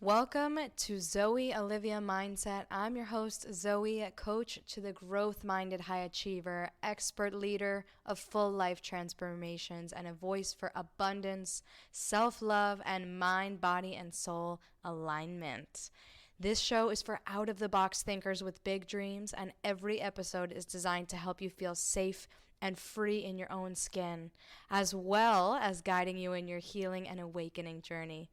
Welcome to Zoe Olivia Mindset. I'm your host, Zoe, coach to the growth-minded high achiever, expert leader of full life transformations, and a voice for abundance, self-love, and mind, body, and soul alignment. This show is for out-of-the-box thinkers with big dreams, and every episode is designed to help you feel safe and free in your own skin, as well as guiding you in your healing and awakening journey.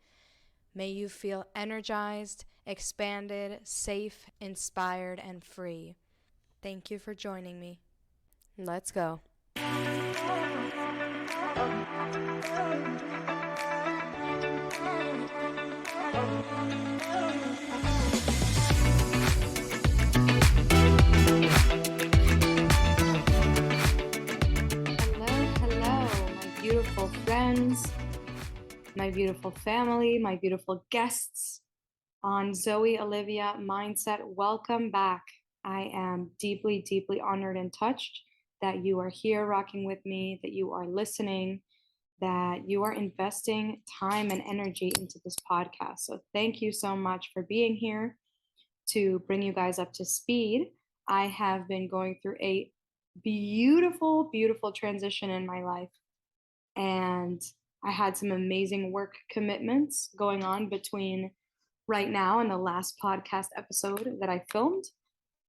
May you feel energized, expanded, safe, inspired, and free. Thank you for joining me. Let's go. Hello, my beautiful friends, my beautiful family, my beautiful guests on Zoe Olivia Mindset. Welcome back. I am deeply, deeply honored and touched that you are here rocking with me, that you are listening, that you are investing time and energy into this podcast. So thank you so much for being here to bring you guys up to speed. I have been going through a beautiful, beautiful transition in my life. And I had some amazing work commitments going on between right now and the last podcast episode that I filmed.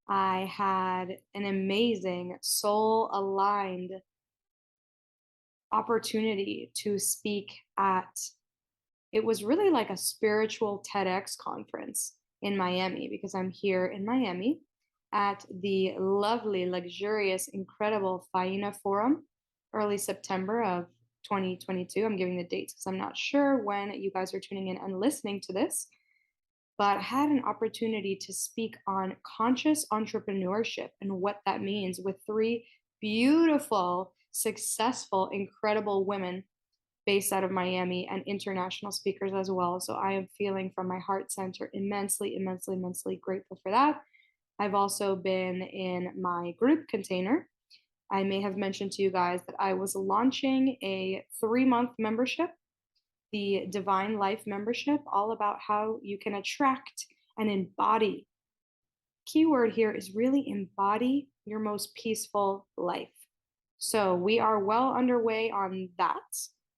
I had an amazing soul aligned opportunity to speak at, it was really like a spiritual TEDx conference in Miami, because I'm here in Miami at the lovely, luxurious, incredible Faina Forum, early September of 2022. I'm giving the dates because I'm not sure when you guys are tuning in and listening to this, but I had an opportunity to speak on conscious entrepreneurship and what that means with three beautiful, successful, incredible women based out of Miami and international speakers as well. So I am feeling from my heart center immensely, immensely, immensely grateful for that. I've also been in my group container. I may have mentioned to you guys that I was launching a 3-month membership, the Divine Life membership, all about how you can attract and embody. Keyword here is really embody your most peaceful life. So we are well underway on that.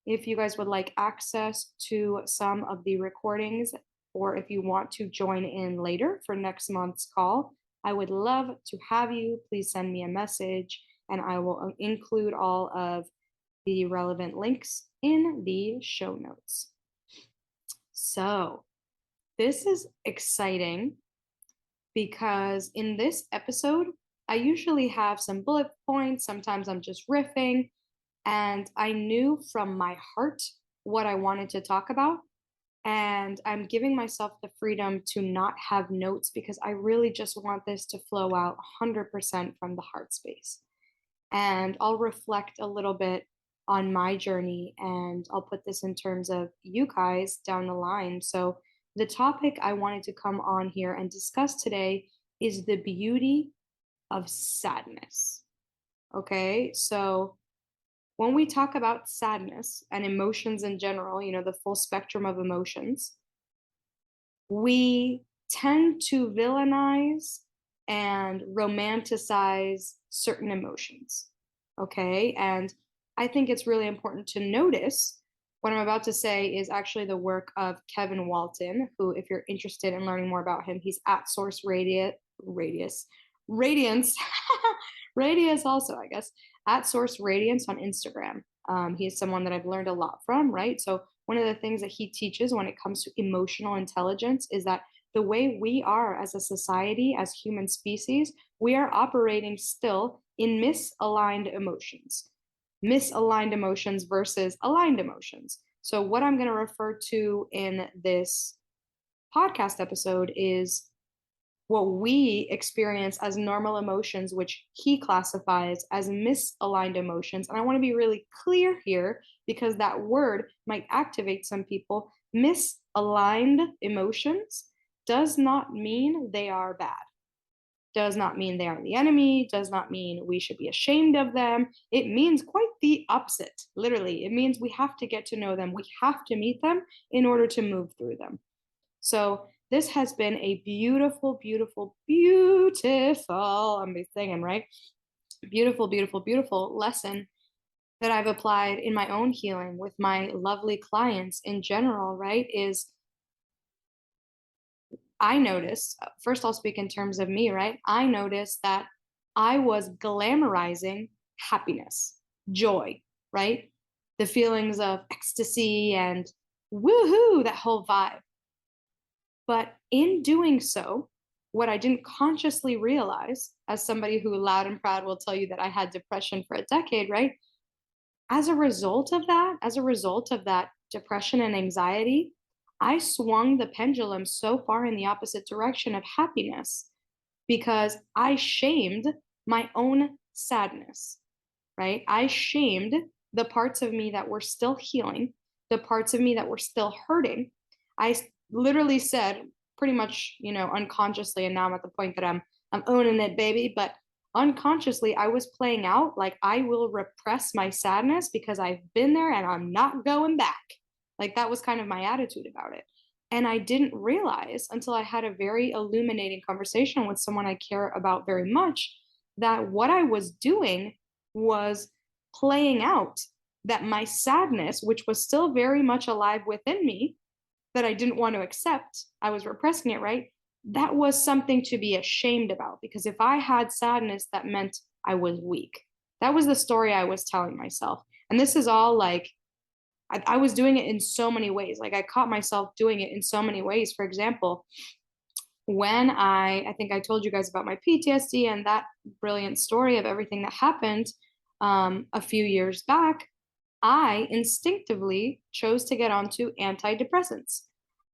If you guys would like access to some of the recordings, or if you want to join in later for next month's call, I would love to have you. Please send me a message and I will include all of the relevant links in the show notes. So this is exciting because in this episode, I usually have some bullet points. Sometimes I'm just riffing, and I knew from my heart what I wanted to talk about. And I'm giving myself the freedom to not have notes because I really just want this to flow out 100% from the heart space. And I'll reflect a little bit on my journey, and I'll put this in terms of you guys down the line. So the topic I wanted to come on here and discuss today is the beauty of sadness. Okay, so when we talk about sadness and emotions in general, the full spectrum of emotions, we tend to villainize and romanticize certain emotions. Okay, and I think it's really important to notice what I'm about to say is actually the work of Kevin Walton, who, if you're interested in learning more about him, he's at Source Radiance, Radius also, I guess, at Source Radiance on Instagram. He is someone that I've learned a lot from, right? So one of the things that he teaches when it comes to emotional intelligence is that the way we are as a society, as human species, we are operating still in misaligned emotions versus aligned emotions. So what I'm going to refer to in this podcast episode is what we experience as normal emotions, which he classifies as misaligned emotions. And I want to be really clear here because that word might activate some people. Misaligned emotions does not mean they are bad, does not mean they are the enemy, does not mean we should be ashamed of them. It means quite the opposite. Literally, it means we have to get to know them. We have to meet them in order to move through them. So this has been a beautiful, beautiful, beautiful, I'm be singing, right? Beautiful, beautiful, beautiful lesson that I've applied in my own healing with my lovely clients in general, right? Is I noticed, first I'll speak in terms of me, right? I noticed that I was glamorizing happiness, joy, right? The feelings of ecstasy and woohoo, that whole vibe. But in doing so, what I didn't consciously realize, as somebody who loud and proud will tell you that I had depression for a decade, right? As a result of that depression and anxiety, I swung the pendulum so far in the opposite direction of happiness because I shamed my own sadness, right? I shamed the parts of me that were still healing, the parts of me that were still hurting. Literally said pretty much, unconsciously, and now I'm at the point that I'm owning it, baby, but unconsciously I was playing out like I will repress my sadness because I've been there and I'm not going back. Like that was kind of my attitude about it. And I didn't realize until I had a very illuminating conversation with someone I care about very much that what I was doing was playing out that my sadness, which was still very much alive within me, that I didn't want to accept, I was repressing it, right? That was something to be ashamed about because if I had sadness, that meant I was weak. That was the story I was telling myself. And this is all like, I was doing it in so many ways. Like I caught myself doing it in so many ways. For example, when I think I told you guys about my PTSD and that brilliant story of everything that happened a few years back, I instinctively chose to get onto antidepressants.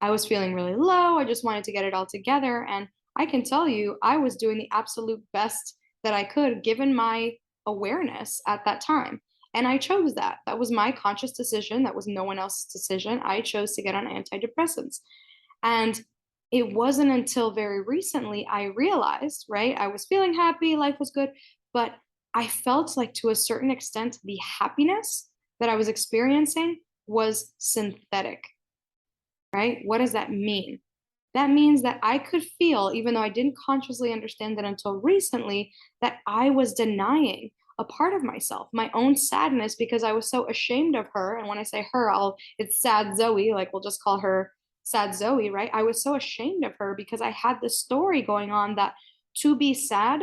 I was feeling really low. I just wanted to get it all together. And I can tell you, I was doing the absolute best that I could given my awareness at that time. And I chose that. That was my conscious decision. That was no one else's decision. I chose to get on antidepressants. And it wasn't until very recently I realized, right? I was feeling happy, life was good, but I felt like to a certain extent, the happiness that I was experiencing was synthetic, right? What does that mean? That means that I could feel, even though I didn't consciously understand it until recently, that I was denying a part of myself, my own sadness, because I was so ashamed of her. And when I say her, it's sad Zoe, like we'll just call her sad Zoe, right? I was so ashamed of her because I had this story going on that to be sad,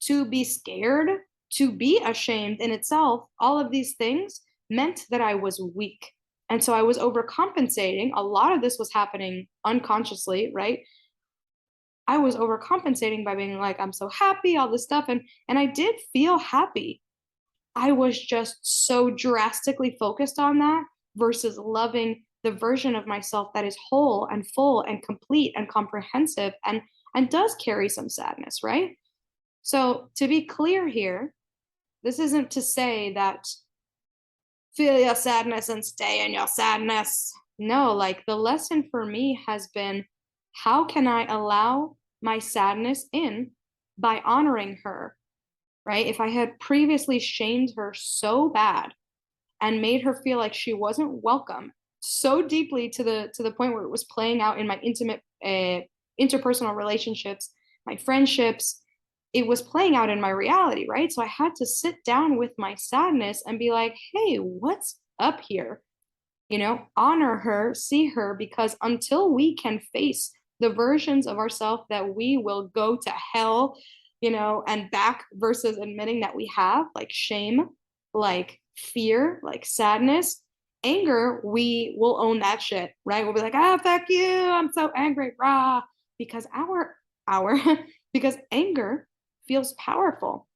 to be scared, to be ashamed in itself, all of these things meant that I was weak. And so I was overcompensating. A lot of this was happening unconsciously, right? I was overcompensating by being like, I'm so happy, all this stuff. And I did feel happy. I was just so drastically focused on that versus loving the version of myself that is whole and full and complete and comprehensive and does carry some sadness, right? So to be clear here, this isn't to say that feel your sadness and stay in your sadness. No, like the lesson for me has been how can I allow my sadness in by honoring her, right? If I had previously shamed her so bad and made her feel like she wasn't welcome so deeply to the point where it was playing out in my intimate interpersonal relationships, my friendships, it was playing out in my reality, right? So I had to sit down with my sadness and be like, hey, what's up here? Honor her, see her, because until we can face the versions of ourselves that we will go to hell, and back versus admitting that we have, like shame, like fear, like sadness, anger, we will own that shit, right? We'll be like, fuck you, I'm so angry, rah, because our because anger feels powerful,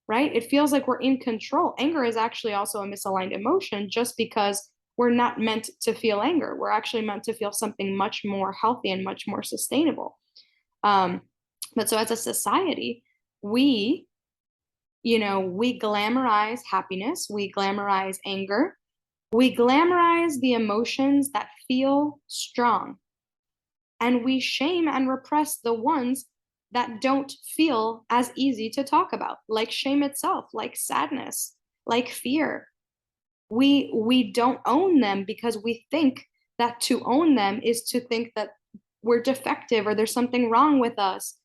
right? It feels like we're in control. Anger is actually also a misaligned emotion just because we're not meant to feel anger. We're actually meant to feel something much more healthy and much more sustainable. But so as a society, we, we glamorize happiness, we glamorize anger, we glamorize the emotions that feel strong, and we shame and repress the ones that don't feel as easy to talk about, like shame itself, like sadness, like fear. We don't own them because we think that to own them is to think that we're defective or there's something wrong with us.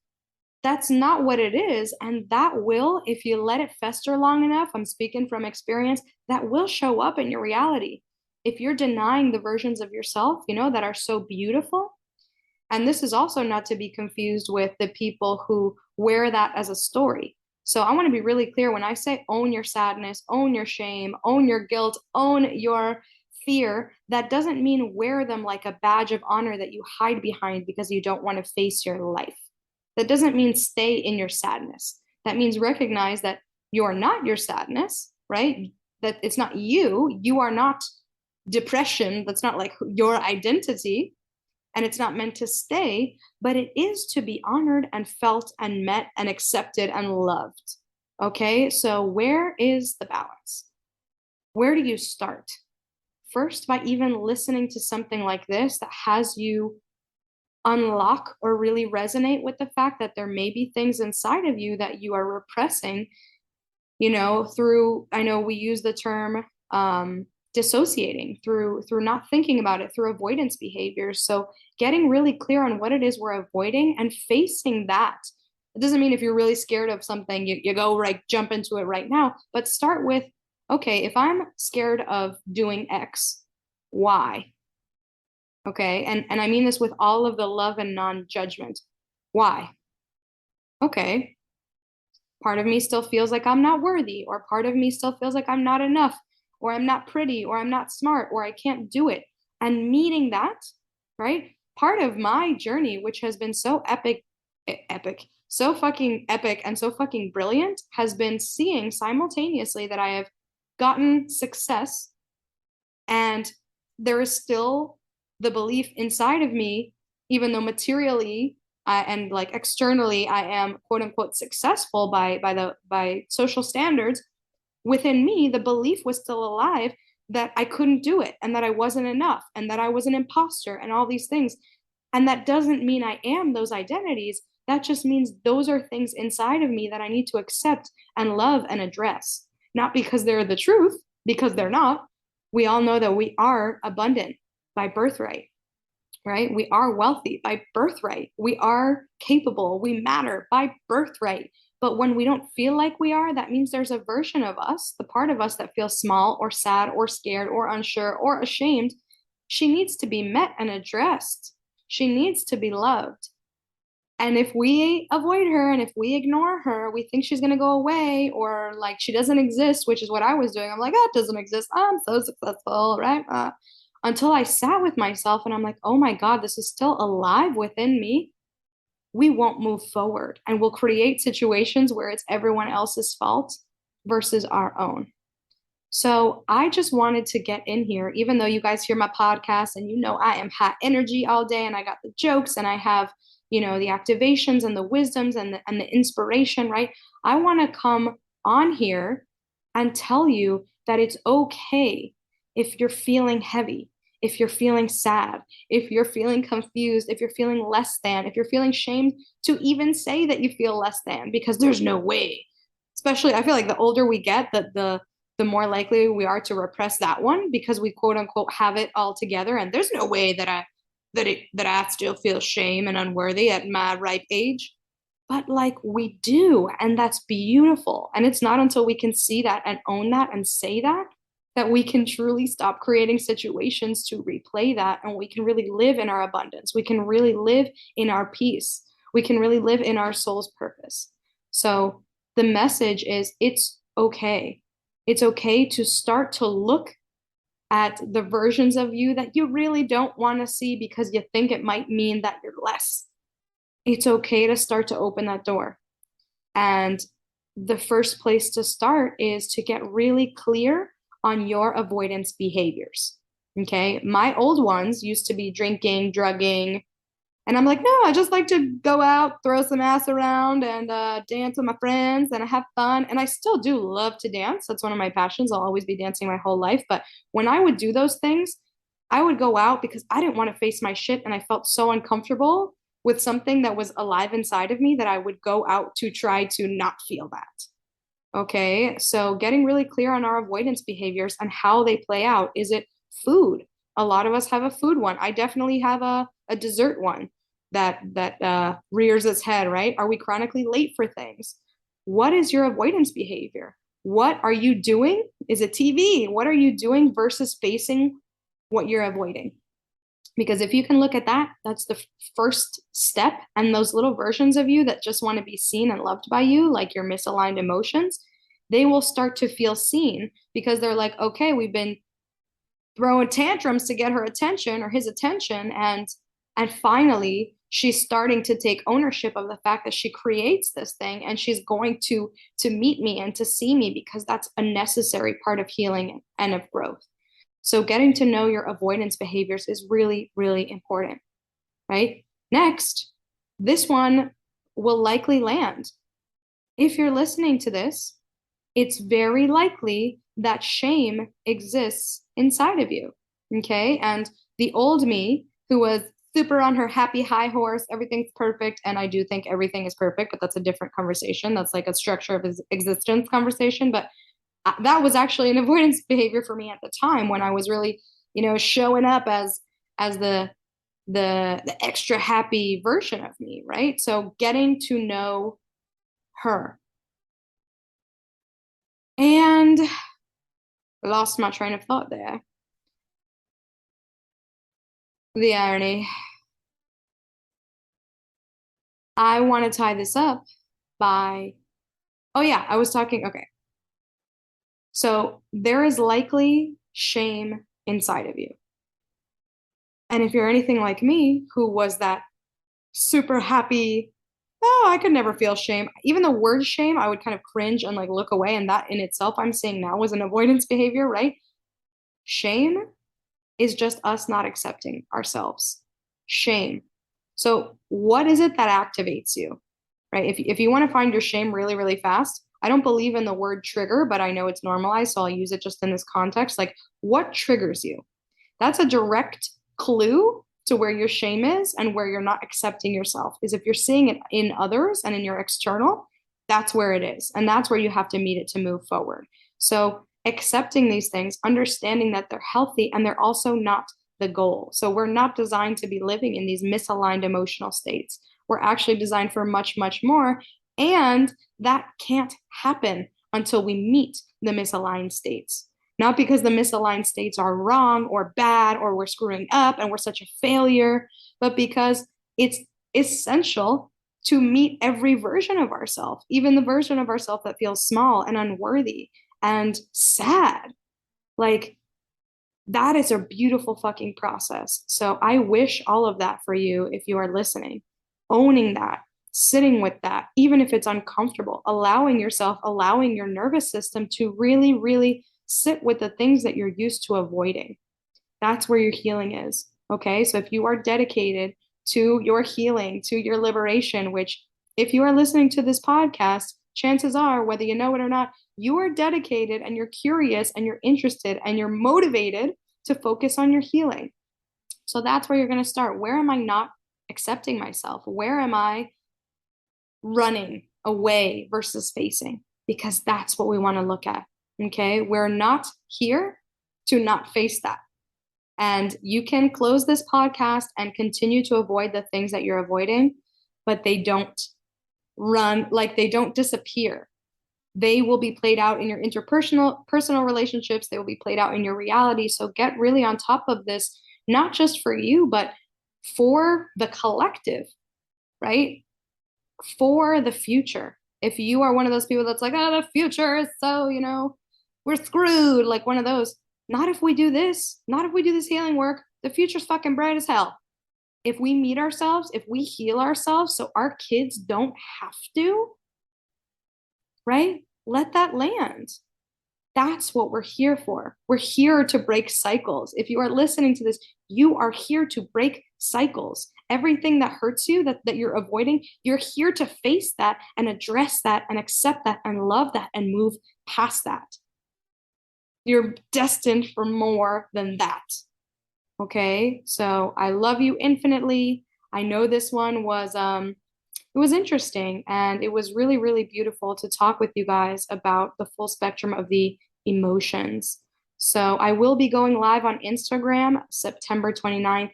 That's not what it is. And that will, if you let it fester long enough, I'm speaking from experience, that will show up in your reality. If you're denying the versions of yourself, that are so beautiful. And this is also not to be confused with the people who wear that as a story. So I want to be really clear when I say own your sadness, own your shame, own your guilt, own your fear, that doesn't mean wear them like a badge of honor that you hide behind because you don't want to face your life. That doesn't mean stay in your sadness. That means recognize that you're not your sadness, right? That it's not you. You are not depression. That's not like your identity. And it's not meant to stay, but it is to be honored and felt and met and accepted and loved. Okay, so where is the balance? Where do you start? First, by even listening to something like this that has you unlock or really resonate with the fact that there may be things inside of you that you are repressing, through, I know we use the term dissociating, through not thinking about it, through avoidance behaviors. So getting really clear on what it is we're avoiding and facing that. It doesn't mean if you're really scared of something, you go right, jump into it right now, but start with, okay, if I'm scared of doing X, why? Okay, and I mean this with all of the love and non-judgment. Why? Okay, part of me still feels like I'm not worthy, or part of me still feels like I'm not enough, or I'm not pretty, or I'm not smart, or I can't do it. And meeting that, right? Part of my journey, which has been so so fucking epic and so fucking brilliant, has been seeing simultaneously that I have gotten success and there is still the belief inside of me, even though materially and like externally I am quote unquote successful by social standards, within me the belief was still alive that I couldn't do it and that I wasn't enough and that I was an imposter and all these things. And that doesn't mean I am those identities. That just means those are things inside of me that I need to accept and love and address. Not because they're the truth, because they're not. We all know that we are abundant by birthright, right? We are wealthy by birthright. We are capable. We matter by birthright. But when we don't feel like we are, that means there's a version of us, the part of us that feels small or sad or scared or unsure or ashamed. She needs to be met and addressed. She needs to be loved. And if we avoid her and if we ignore her, we think she's going to go away or like she doesn't exist, which is what I was doing. I'm like, oh, it doesn't exist. I'm so successful, right? Until I sat with myself and I'm like, oh my God, this is still alive within me. We won't move forward and we'll create situations where it's everyone else's fault versus our own. So I just wanted to get in here, even though you guys hear my podcast and I am high energy all day and I got the jokes and I have, the activations and the wisdoms and the inspiration, right? I want to come on here and tell you that it's okay if you're feeling heavy, if you're feeling sad, if you're feeling confused, if you're feeling less than, if you're feeling shamed, to even say that you feel less than, because there's no way. Especially, I feel like the older we get, the more likely we are to repress that one because we quote unquote have it all together. And there's no way that I still feel shame and unworthy at my ripe age. But like we do, and that's beautiful. And it's not until we can see that and own that and say that we can truly stop creating situations to replay that, and we can really live in our abundance. We can really live in our peace. We can really live in our soul's purpose. So the message is it's okay. It's okay to start to look at the versions of you that you really don't want to see because you think it might mean that you're less. It's okay to start to open that door. And the first place to start is to get really clear on your avoidance behaviors. Okay. My old ones used to be drinking, drugging. And I'm like, no, I just like to go out, throw some ass around and dance with my friends and I have fun. And I still do love to dance. That's one of my passions. I'll always be dancing my whole life. But when I would do those things, I would go out because I didn't want to face my shit. And I felt so uncomfortable with something that was alive inside of me that I would go out to try to not feel that. Okay, so getting really clear on our avoidance behaviors and how they play out. Is it food? A lot of us have a food one. I definitely have a dessert one. that rears its head, right? Are we chronically late for things? What is your avoidance behavior? What are you doing? Is it TV? What are you doing versus facing what you're avoiding? Because if you can look at that, that's the first step. And those little versions of you that just want to be seen and loved by you, like your misaligned emotions, they will start to feel seen because they're like, okay, we've been throwing tantrums to get her attention or his attention, and finally she's starting to take ownership of the fact that she creates this thing, and she's going to meet me and to see me, because that's a necessary part of healing and of growth. So getting to know your avoidance behaviors is really, really important, right? Next, this one will likely land. If you're listening to this, it's very likely that shame exists inside of you, okay? And the old me, who was super on her happy high horse, everything's perfect, and I do think everything is perfect, but that's a different conversation. That's like a structure of existence conversation, but that was actually an avoidance behavior for me at the time, when I was really, showing up as the extra happy version of me, right? So getting to know her. And I lost my train of thought there. The irony. I want to tie this up by, oh yeah, I was talking, okay. So there is likely shame inside of you. And if you're anything like me, who was that super happy, oh, I could never feel shame. Even the word shame, I would kind of cringe and like look away. And that in itself, I'm saying now, was an avoidance behavior, right? Shame is just us not accepting ourselves. Shame. So what is it that activates you, right? If you want to find your shame really, really fast, I don't believe in the word trigger, but I know it's normalized, so I'll use it just in this context. Like, what triggers you? That's a direct clue to where your shame is and where you're not accepting yourself. Is if you're seeing it in others and in your external, that's where it is. And that's where you have to meet it to move forward. So accepting these things, understanding that they're healthy and they're also not the goal. So we're not designed to be living in these misaligned emotional states. We're actually designed for much, much more. And that can't happen until we meet the misaligned states. Not because the misaligned states are wrong or bad or we're screwing up and we're such a failure, but because it's essential to meet every version of ourselves, even the version of ourselves that feels small and unworthy and sad. Like, that is a beautiful fucking process. So I wish all of that for you if you are listening, owning that, sitting with that, even if it's uncomfortable, allowing yourself, allowing your nervous system to really, really sit with the things that you're used to avoiding. That's where your healing is. Okay. So if you are dedicated to your healing, to your liberation, which if you are listening to this podcast, chances are, whether you know it or not, you are dedicated and you're curious and you're interested and you're motivated to focus on your healing. So that's where you're going to start. Where am I not accepting myself? Where am I running away versus facing? Because that's what we want to look at. Okay. We're not here to not face that. And you can close this podcast and continue to avoid the things that you're avoiding, but they don't run, like they don't disappear. They will be played out in your personal relationships. They will be played out in your reality. So get really on top of this, not just for you, but for the collective, right? For the future. If you are one of those people that's like, oh, the future is so, we're screwed, like one of those. Not if we do this, not if we do this healing work. The future's fucking bright as hell. If we meet ourselves, if we heal ourselves so our kids don't have to, right? Let that land. That's what we're here for. We're here to break cycles. If you are listening to this, you are here to break cycles. Everything that hurts you, that you're avoiding, you're here to face that and address that and accept that and love that and move past that. You're destined for more than that. Okay? So I love you infinitely. I know this one was it was interesting, and it was really, really beautiful to talk with you guys about the full spectrum of the emotions. So I will be going live on Instagram September 29th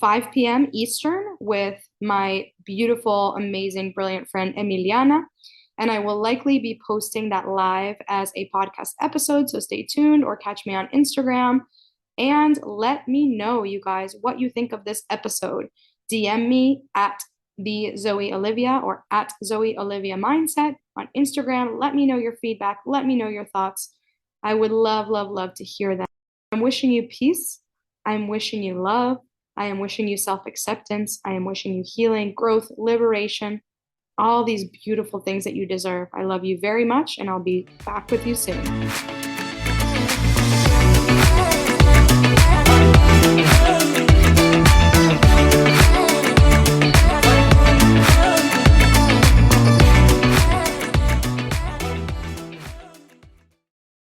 5 p.m. Eastern with my beautiful, amazing, brilliant friend Emiliana. And I will likely be posting that live as a podcast episode. So stay tuned or catch me on Instagram. And let me know, you guys, what you think of this episode. DM me at the Zoe Olivia or at Zoe Olivia Mindset on Instagram. Let me know your feedback. Let me know your thoughts. I would love, love, love to hear that. I'm wishing you peace. I'm wishing you love. I am wishing you self-acceptance. I am wishing you healing, growth, liberation, all these beautiful things that you deserve. I love you very much, and I'll be back with you soon.